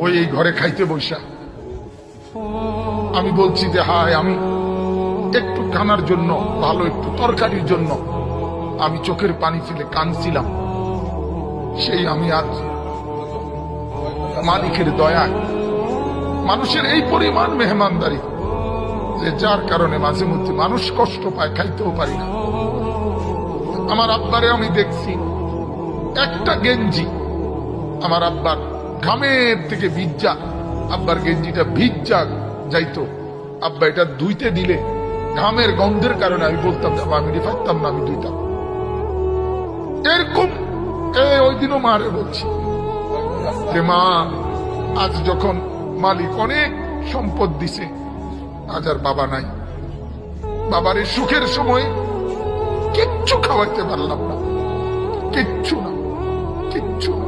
ওই এই ঘরে খাইতে বসা আমি বলছি যে হায়, আমি একটু খানার জন্য, ভালো একটু তরকারির জন্য আমি চোখের পানি ফেলে কাঁদছিলাম। সেই আমি আজ মালিকের দয়া, মানুষের এই পরিমাণ মেহমানদারি, যে যার কারণে মাঝে মধ্যে মানুষ কষ্ট পায়, খাইতেও পারি না। আমার আব্বারে আমি দেখছি একটা গেঞ্জি আমার আব্বার ঘামের থেকে ভিজা, আব্বার গেঞ্জিটা ভিজা যাইতো, আব্বা এটা ধুইতে দিলে ঘামের গন্ধের কারণে আমি বলতাম আমি পারতাম না, আমি ধুইতাম। এরকম ওই দিনও মারে বলছি যে মা, আজ যখন মালিক অনেক সম্পদ দিছে, আজ আর বাবা নাই, বাবার এই সুখের সময় কিচ্ছু খাওয়াইতে পারলাম না, কিচ্ছু না, কিচ্ছু না।